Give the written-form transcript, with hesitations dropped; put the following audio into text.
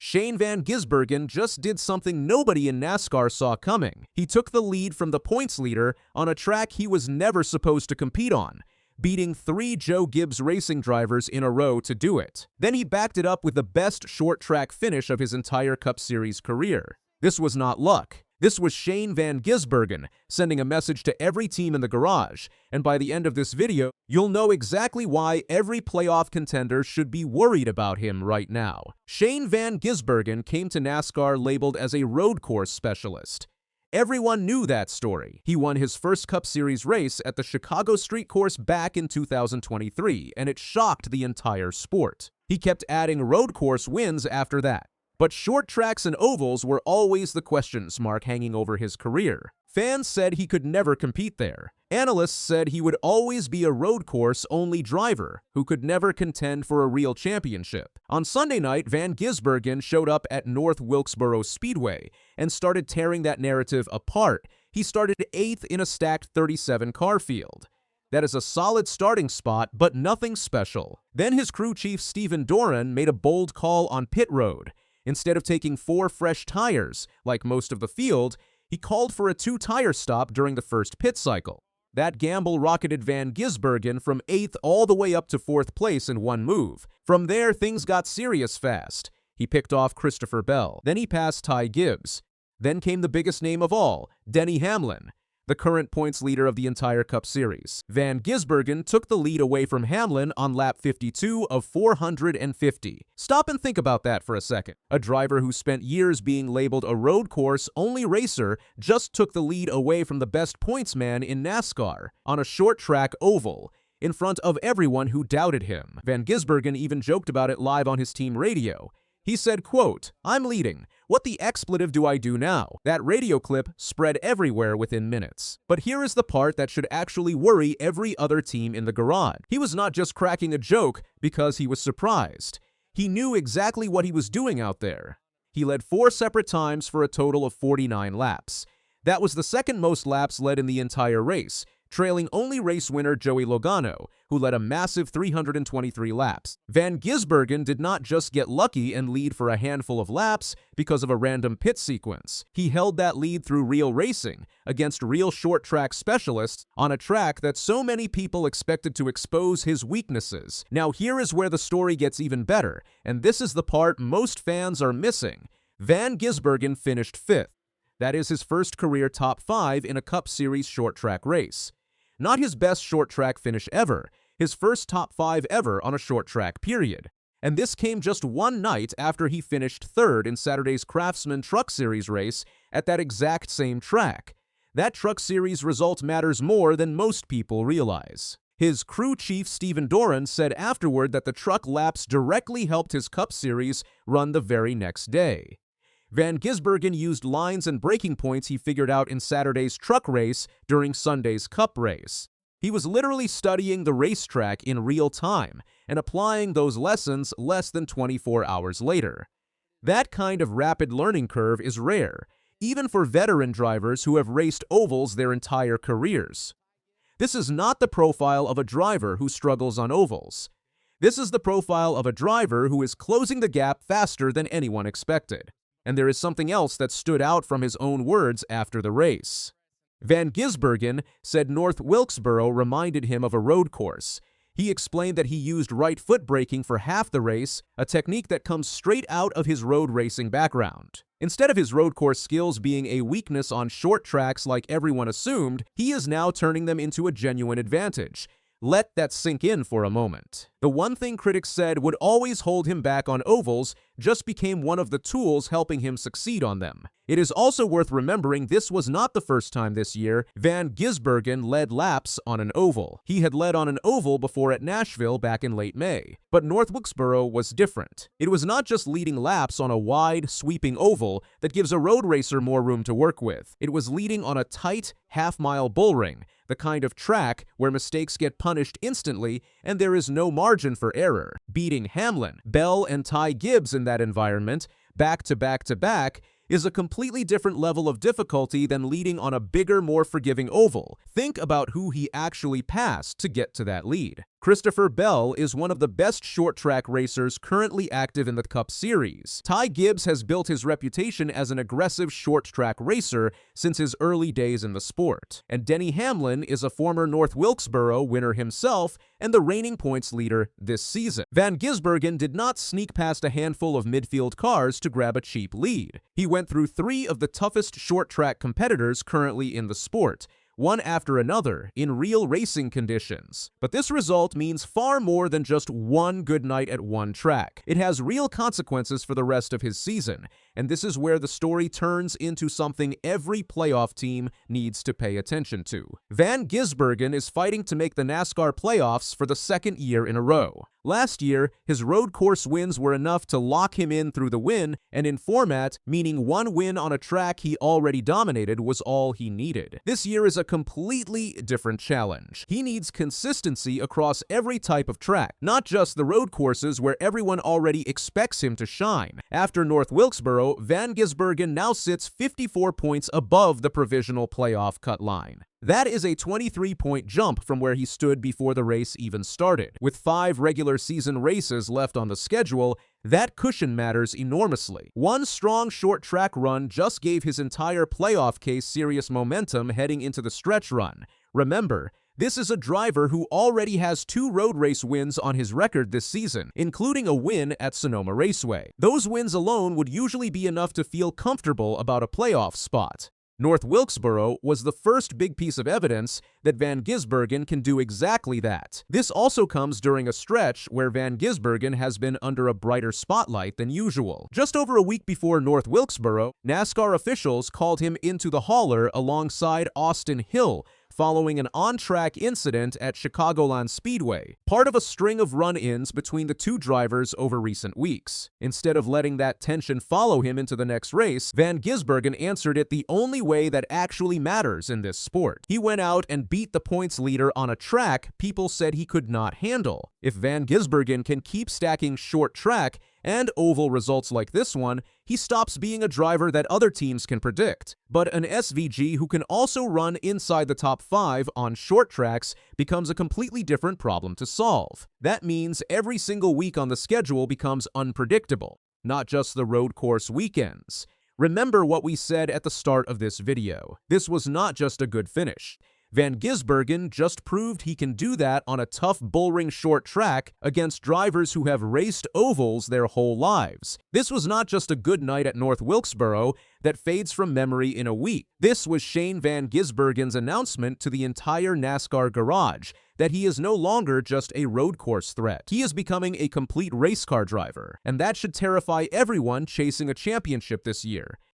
Shane van Gisbergen just did something nobody in NASCAR saw coming. He took the lead from the points leader on a track he was never supposed to compete on, beating 3 Joe Gibbs racing drivers in a row to do it. Then he backed it up with the best short track finish of his entire Cup Series career. This was not luck. This was Shane van Gisbergen sending a message to every team in the garage, and by the end of this video, you'll know exactly why every playoff contender should be worried about him right now. Shane van Gisbergen came to NASCAR labeled as a road course specialist. Everyone knew that story. He won his first Cup Series race at the Chicago Street Course back in 2023, and it shocked the entire sport. He kept adding road course wins after that. But short tracks and ovals were always the question mark hanging over his career. Fans said he could never compete there. Analysts said he would always be a road course-only driver who could never contend for a real championship. On Sunday night, van Gisbergen showed up at North Wilkesboro Speedway and started tearing that narrative apart. He started 8th in a stacked 37-car field. That is a solid starting spot, but nothing special. Then his crew chief Stephen Doran made a bold call on pit road. Instead of taking 4 fresh tires, like most of the field, he called for a 2-tire stop during the first pit cycle. That gamble rocketed van Gisbergen from 8th all the way up to 4th place in one move. From there, things got serious fast. He picked off Christopher Bell. Then he passed Gibbs. Then came the biggest name of all, Denny Hamlin, the current points leader of the entire Cup Series. Van Gisbergen took the lead away from Hamlin on lap 52 of 450. Stop and think about that for a second. A driver who spent years being labeled a road course-only racer just took the lead away from the best points man in NASCAR on a short track oval, in front of everyone who doubted him. Van Gisbergen even joked about it live on his team radio. He said, quote, "I'm leading. What the expletive do I do now?" That radio clip spread everywhere within minutes. But here is the part that should actually worry every other team in the garage. He was not just cracking a joke because he was surprised. He knew exactly what he was doing out there. He led 4 separate times for a total of 49 laps. That was the second most laps led in the entire race, trailing only race winner Joey Logano, who led a massive 323 laps. Van Gisbergen did not just get lucky and lead for a handful of laps because of a random pit sequence. He held that lead through real racing against real short track specialists on a track that so many people expected to expose his weaknesses. Now here is where the story gets even better, and this is the part most fans are missing. Van Gisbergen finished 5th. That is his first career top 5 in a Cup Series short track race. Not his best short track finish ever, his first top 5 ever on a short track period. And this came just one night after he finished 3rd in Saturday's Craftsman Truck Series race at that exact same track. That Truck Series result matters more than most people realize. His crew chief Stephen Doran said afterward that the truck laps directly helped his Cup Series run the very next day. Van Gisbergen used lines and braking points he figured out in Saturday's truck race during Sunday's Cup race. He was literally studying the racetrack in real time and applying those lessons less than 24 hours later. That kind of rapid learning curve is rare, even for veteran drivers who have raced ovals their entire careers. This is not the profile of a driver who struggles on ovals. This is the profile of a driver who is closing the gap faster than anyone expected. And there is something else that stood out from his own words after the race. Van Gisbergen said North Wilkesboro reminded him of a road course. He explained that he used right foot braking for half the race, a technique that comes straight out of his road racing background. Instead of his road course skills being a weakness on short tracks like everyone assumed, he is now turning them into a genuine advantage. Let that sink in for a moment. The one thing critics said would always hold him back on ovals just became one of the tools helping him succeed on them. It is also worth remembering this was not the first time this year Van Gisbergen led laps on an oval. He had led on an oval before at Nashville back in late May. But North Wilkesboro was different. It was not just leading laps on a wide, sweeping oval that gives a road racer more room to work with. It was leading on a tight, half-mile bullring, the kind of track where mistakes get punished instantly and there is no margin for error. Beating Hamlin, Bell, and Gibbs in that environment, back to back to back, is a completely different level of difficulty than leading on a bigger, more forgiving oval. Think about who he actually passed to get to that lead. Christopher Bell is one of the best short-track racers currently active in the Cup Series. Gibbs has built his reputation as an aggressive short-track racer since his early days in the sport. And Denny Hamlin is a former North Wilkesboro winner himself and the reigning points leader this season. Van Gisbergen did not sneak past a handful of midfield cars to grab a cheap lead. He went through 3 of the toughest short-track competitors currently in the sport, one after another, in real racing conditions. But this result means far more than just one good night at one track. It has real consequences for the rest of his season, and this is where the story turns into something every playoff team needs to pay attention to. Van Gisbergen is fighting to make the NASCAR playoffs for the 2nd year in a row. Last year, his road course wins were enough to lock him in through the win, and in format, meaning one win on a track he already dominated was all he needed. This year is a completely different challenge. He needs consistency across every type of track, not just the road courses where everyone already expects him to shine. After North Wilkesboro, Van Gisbergen now sits 54 points above the provisional playoff cut line. That is a 23-point jump from where he stood before the race even started. With 5 regular season races left on the schedule, that cushion matters enormously. One strong short track run just gave his entire playoff case serious momentum heading into the stretch run. Remember, this is a driver who already has 2 road race wins on his record this season, including a win at Sonoma Raceway. Those wins alone would usually be enough to feel comfortable about a playoff spot. North Wilkesboro was the first big piece of evidence that Van Gisbergen can do exactly that. This also comes during a stretch where Van Gisbergen has been under a brighter spotlight than usual. Just over a week before North Wilkesboro, NASCAR officials called him into the hauler alongside Austin Hill, following an on-track incident at Chicagoland Speedway, part of a string of run-ins between the 2 drivers over recent weeks. Instead of letting that tension follow him into the next race, Van Gisbergen answered it the only way that actually matters in this sport. He went out and beat the points leader on a track people said he could not handle. If Van Gisbergen can keep stacking short track and oval results like this one, he stops being a driver that other teams can predict. But an SVG who can also run inside the top 5 on short tracks becomes a completely different problem to solve. That means every single week on the schedule becomes unpredictable, not just the road course weekends. Remember what we said at the start of this video. This was not just a good finish. Van Gisbergen just proved he can do that on a tough bullring short track against drivers who have raced ovals their whole lives. This was not just a good night at North Wilkesboro that fades from memory in a week. This was Shane van Gisbergen's announcement to the entire NASCAR garage that he is no longer just a road course threat. He is becoming a complete race car driver, and that should terrify everyone chasing a championship this year.